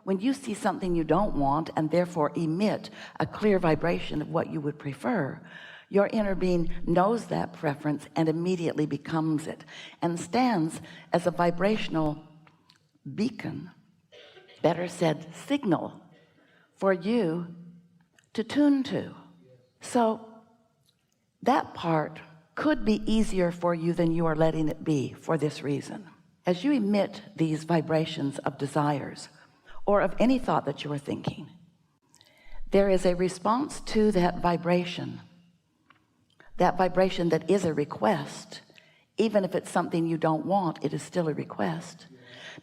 when you see something you don't want and therefore emit a clear vibration of what you would prefer, your inner being knows that preference and immediately becomes it and stands as a vibrational beacon, better said signal, for you to tune to. So that part could be easier for you than you are letting it be, for this reason. As you emit these vibrations of desires or of any thought that you are thinking, there is a response to that vibration that is a request. Even if it's something you don't want, it is still a request,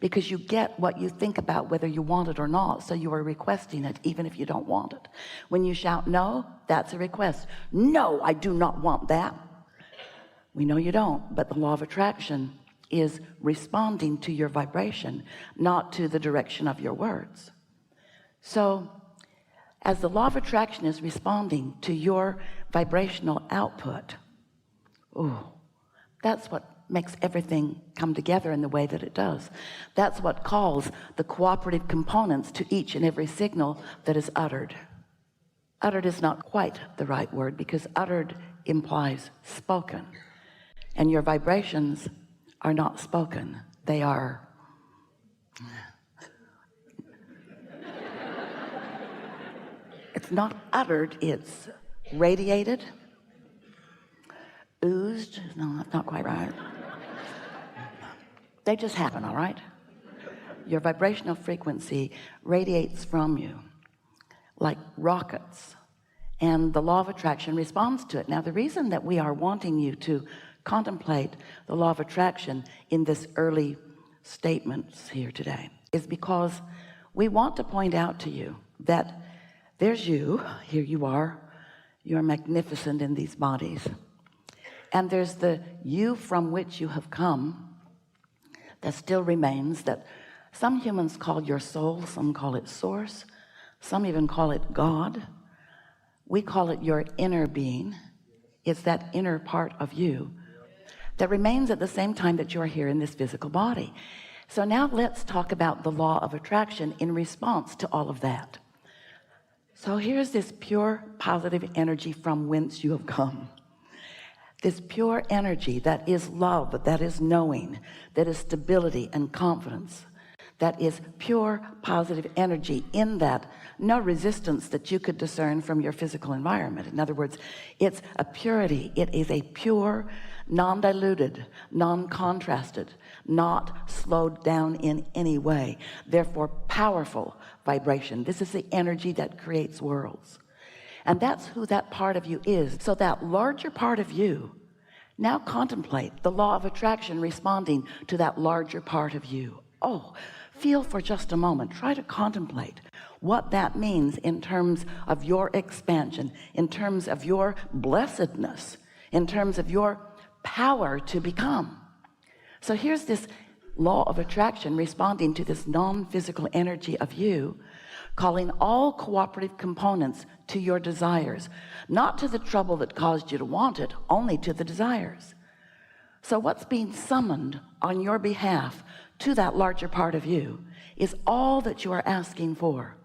because you get what you think about whether you want it or not. So you are requesting it even if you don't want it. When you shout no, that's a request. No, I do not want that. We know you don't, but the law of attraction is responding to your vibration, not to the direction of your words. So as the law of attraction is responding to your vibrational output, that's what makes everything come together in the way that it does. That's what calls the cooperative components to each and every signal that is uttered. Uttered is not quite the right word, because uttered implies spoken, and your vibrations are not spoken. They are it's not uttered, it's radiated, oozed. No, that's not quite right. They just happen, all right? Your vibrational frequency radiates from you like rockets, and the law of attraction responds to it. Now, the reason that we are wanting you to contemplate the law of attraction in this early statements here today is because we want to point out to you that there's you, here you are, you're magnificent in these bodies, and there's the you from which you have come that still remains, that some humans call your soul, some call it source, some even call it God. We call it your inner being. It's that inner part of you that remains at the same time that you're here in this physical body. So now let's talk about the law of attraction in response to all of that. So here's this pure positive energy from whence you have come. This pure energy that is love, that is knowing, that is stability and confidence, that is pure positive energy, in that no resistance that you could discern from your physical environment. In other words, it's a purity. It is a pure, non-diluted, non-contrasted, not slowed down in any way, therefore powerful vibration. This is the energy that creates worlds. And that's who that part of you is. So that larger part of you, now contemplate the law of attraction responding to that larger part of you. Feel for just a moment, try to contemplate what that means in terms of your expansion, in terms of your blessedness, in terms of your power to become. So here's this law of attraction responding to this non-physical energy of you, calling all cooperative components to your desires, not to the trouble that caused you to want it, only to the desires. So what's being summoned on your behalf to that larger part of you is all that you are asking for.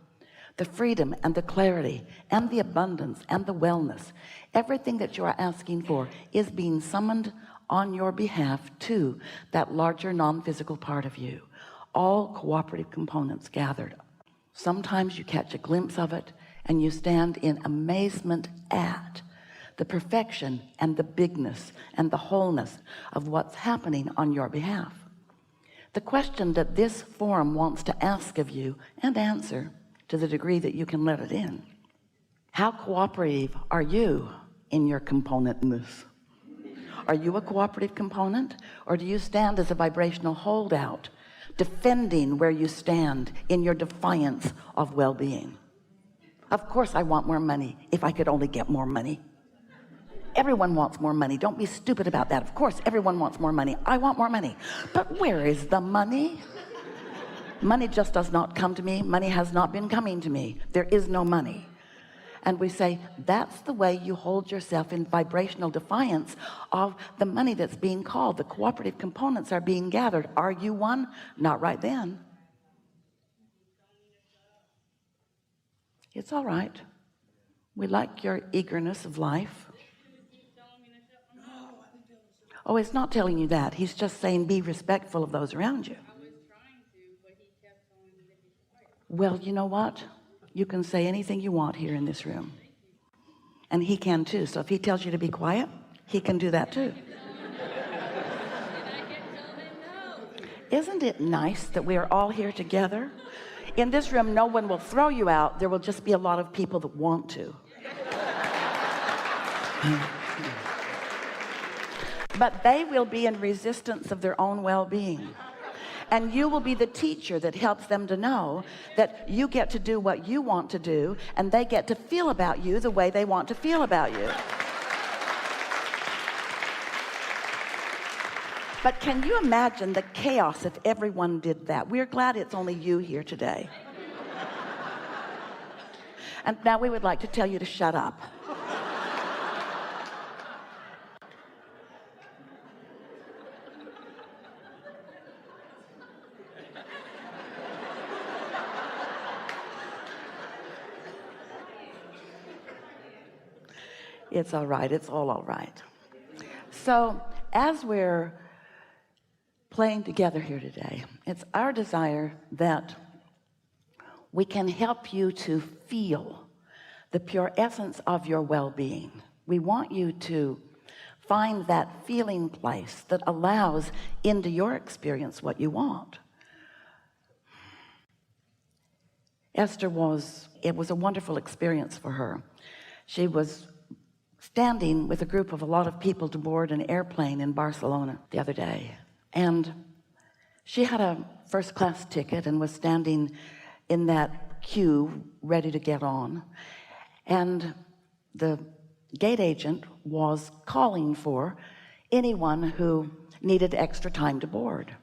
The freedom and the clarity and the abundance and the wellness, everything that you are asking for is being summoned on your behalf to that larger non-physical part of you. All cooperative components gathered. Sometimes you catch a glimpse of it and you stand in amazement at the perfection and the bigness and the wholeness of what's happening on your behalf. The question that this forum wants to ask of you and answer, to the degree that you can let it in: how cooperative are you in your componentness? Are you a cooperative component, or do you stand as a vibrational holdout, defending where you stand in your defiance of well-being? Of course I want more money if I could only get more money. Everyone wants more money. Don't be stupid about that. Of course everyone wants more money. I want more money. But where is the money? Money just does not come to me. Money has not been coming to me. There is no money. And we say, that's the way you hold yourself in vibrational defiance of the money that's being called. The cooperative components are being gathered. Are you one? Not right then. It's all right. We like your eagerness of life. Oh, it's not telling you that. He's just saying be respectful of those around you. Well, you know what? You can say anything you want here in this room. And he can too. So if he tells you to be quiet, he can do that too. Isn't it nice that we are all here together? In this room, no one will throw you out. There will just be a lot of people that want to. But they will be in resistance of their own well-being. And you will be the teacher that helps them to know that you get to do what you want to do, and they get to feel about you the way they want to feel about you. But can you imagine the chaos if everyone did that? We're glad it's only you here today. And now we would like to tell you to shut up. It's all right. It's all right. So as we're playing together here today, it's our desire that we can help you to feel the pure essence of your well-being. We want you to find that feeling place that allows into your experience what you want. It was a wonderful experience for her. She was standing with a group of a lot of people to board an airplane in Barcelona the other day. And she had a first-class ticket and was standing in that queue ready to get on. And the gate agent was calling for anyone who needed extra time to board.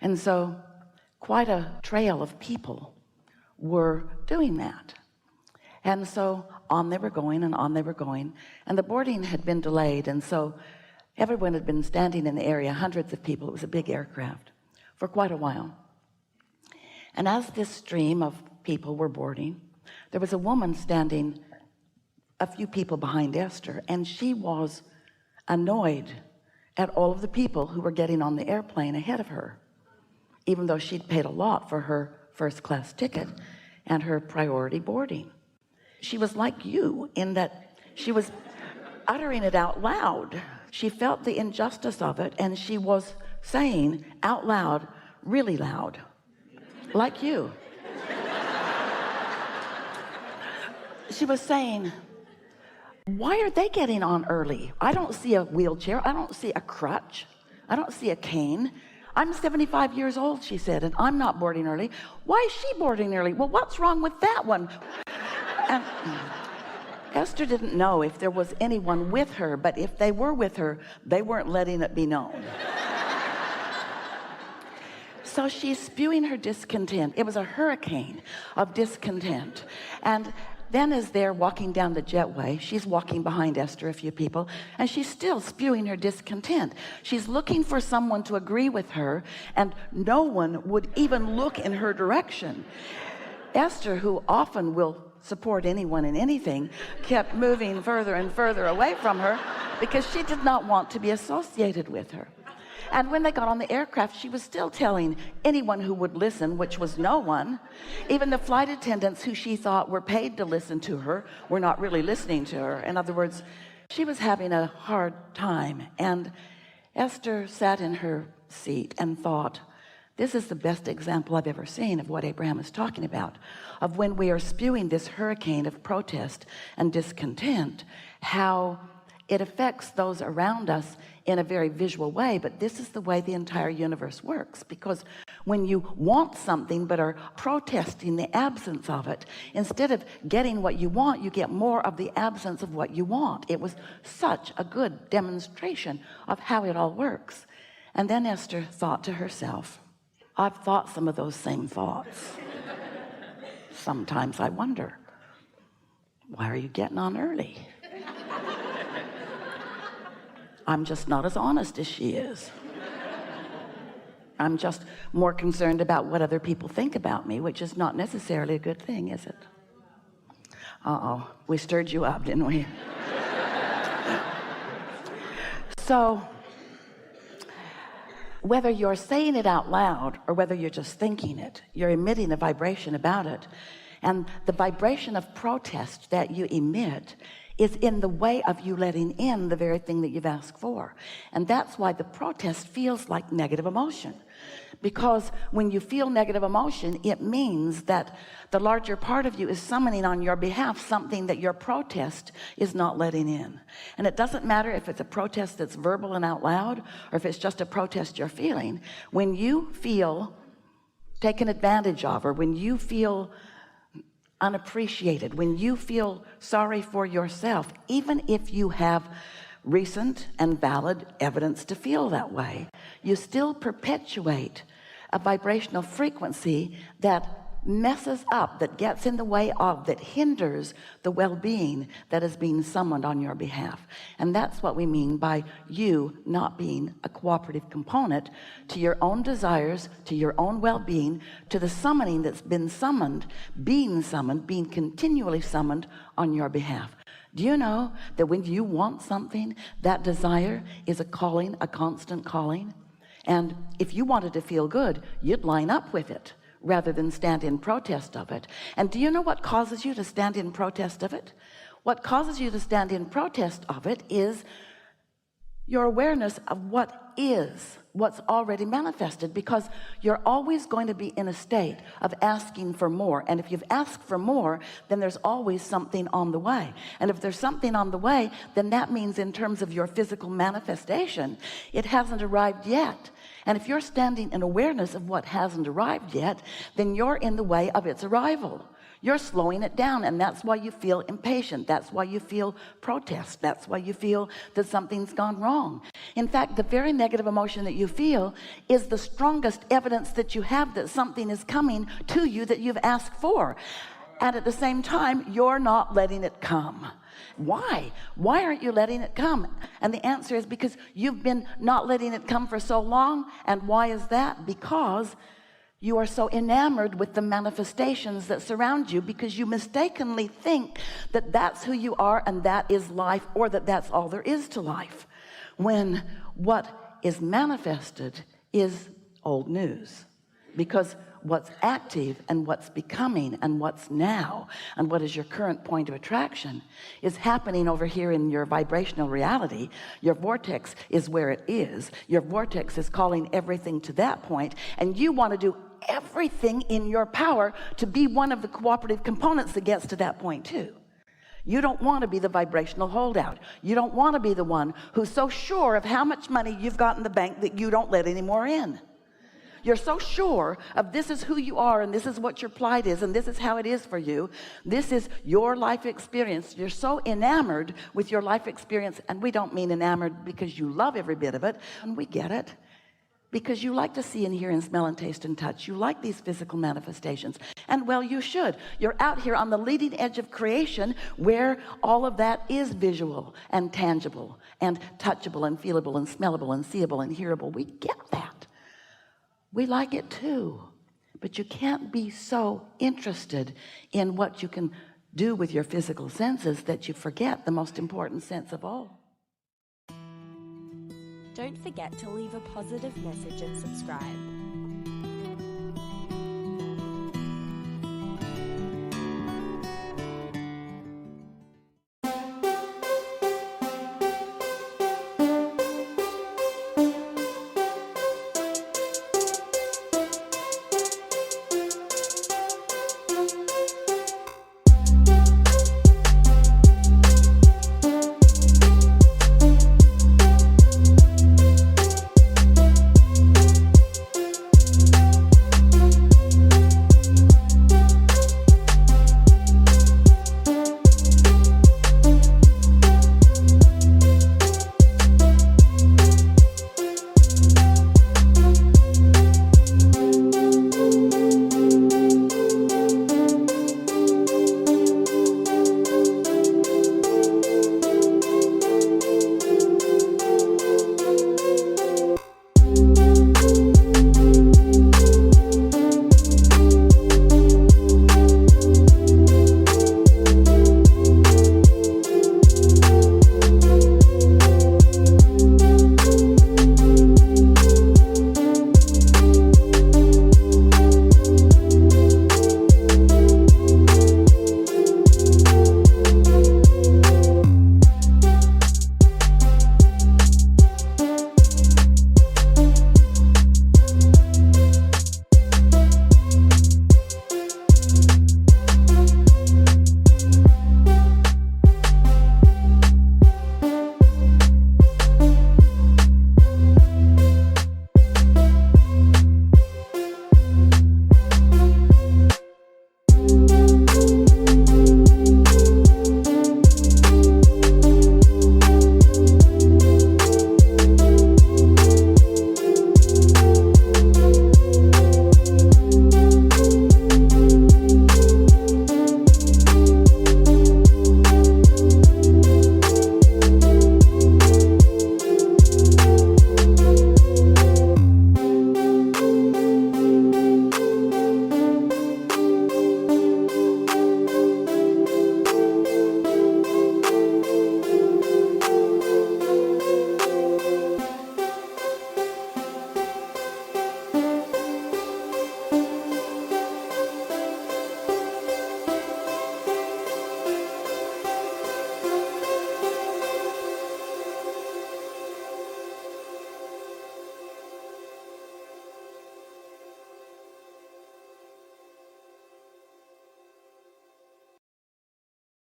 And so quite a trail of people were doing that. And so on they were going and on they were going, and the boarding had been delayed, and so everyone had been standing in the area, hundreds of people, it was a big aircraft, for quite a while. And as this stream of people were boarding, there was a woman standing a few people behind Esther, and she was annoyed at all of the people who were getting on the airplane ahead of her, even though she'd paid a lot for her first-class ticket and her priority boarding. She was like you in that she was uttering it out loud. She felt the injustice of it, and she was saying out loud, really loud, like you. She was saying, why are they getting on early? I don't see a wheelchair. I don't see a crutch. I don't see a cane. I'm 75 years old, she said, and I'm not boarding early. Why is she boarding early? Well, what's wrong with that one? And Esther didn't know if there was anyone with her, but if they were with her, they weren't letting it be known. So she's spewing her discontent. It was a hurricane of discontent. And then as they're walking down the jetway, she's walking behind Esther, a few people, and she's still spewing her discontent. She's looking for someone to agree with her, and no one would even look in her direction. Esther, who often will support anyone in anything, kept moving further and further away from her because she did not want to be associated with her. And when they got on the aircraft, she was still telling anyone who would listen, which was no one. Even the flight attendants who she thought were paid to listen to her were not really listening to her. In other words, she was having a hard time. And Esther sat in her seat and thought, this is the best example I've ever seen of what Abraham is talking about, of when we are spewing this hurricane of protest and discontent, how it affects those around us in a very visual way. But this is the way the entire universe works, because when you want something but are protesting the absence of it, instead of getting what you want, you get more of the absence of what you want. It was such a good demonstration of how it all works. And then Esther thought to herself, I've thought some of those same thoughts. Sometimes I wonder, why are you getting on early? I'm just not as honest as she is. I'm just more concerned about what other people think about me, which is not necessarily a good thing, is it? Uh-oh, we stirred you up, didn't we? So whether you're saying it out loud or whether you're just thinking it, you're emitting a vibration about it. And the vibration of protest that you emit is in the way of you letting in the very thing that you've asked for. And that's why the protest feels like negative emotion. Because when you feel negative emotion, it means that the larger part of you is summoning on your behalf something that your protest is not letting in. And it doesn't matter if it's a protest that's verbal and out loud, or if it's just a protest you're feeling. When you feel taken advantage of, or when you feel unappreciated, when you feel sorry for yourself, even if you have recent and valid evidence to feel that way, you still perpetuate a vibrational frequency that messes up, that gets in the way of, that hinders the well-being that is being summoned on your behalf. And that's what we mean by you not being a cooperative component to your own desires, to your own well-being, to the summoning that's been summoned, being continually summoned on your behalf. Do you know that when you want something, that desire is a calling, a constant calling? And if you wanted to feel good, you'd line up with it rather than stand in protest of it. And do you know what causes you to stand in protest of it? What causes you to stand in protest of it is your awareness of what is, what's already manifested, because you're always going to be in a state of asking for more. And if you've asked for more, then there's always something on the way. And if there's something on the way, then that means in terms of your physical manifestation, it hasn't arrived yet. And if you're standing in awareness of what hasn't arrived yet, then you're in the way of its arrival. You're slowing it down, and that's why you feel impatient. That's why you feel protest. That's why you feel that something's gone wrong. In fact, the very negative emotion that you feel is the strongest evidence that you have that something is coming to you that you've asked for. And at the same time, you're not letting it come. Why? Why aren't you letting it come? And the answer is because you've been not letting it come for so long. And why is that? Because you are so enamored with the manifestations that surround you, because you mistakenly think that that's who you are and that is life, or that that's all there is to life, when what is manifested is old news. Because what's active and what's becoming and what's now and what is your current point of attraction is happening over here in your vibrational reality. Your vortex is where it is. Your vortex is calling everything to that point, and you want to do everything in your power to be one of the cooperative components that gets to that point too. You don't want to be the vibrational holdout. You don't want to be the one who's so sure of how much money you've got in the bank that you don't let any more in. You're so sure of this is who you are, and this is what your plight is, and this is how it is for you. This is your life experience. You're so enamored with your life experience, and we don't mean enamored because you love every bit of it, and we get it, because you like to see and hear and smell and taste and touch. You like these physical manifestations, and well, you should. You're out here on the leading edge of creation where all of that is visual and tangible and touchable and feelable and smellable and seeable and hearable. We get that. We like it too, but you can't be so interested in what you can do with your physical senses that you forget the most important sense of all. Don't forget to leave a positive message and subscribe.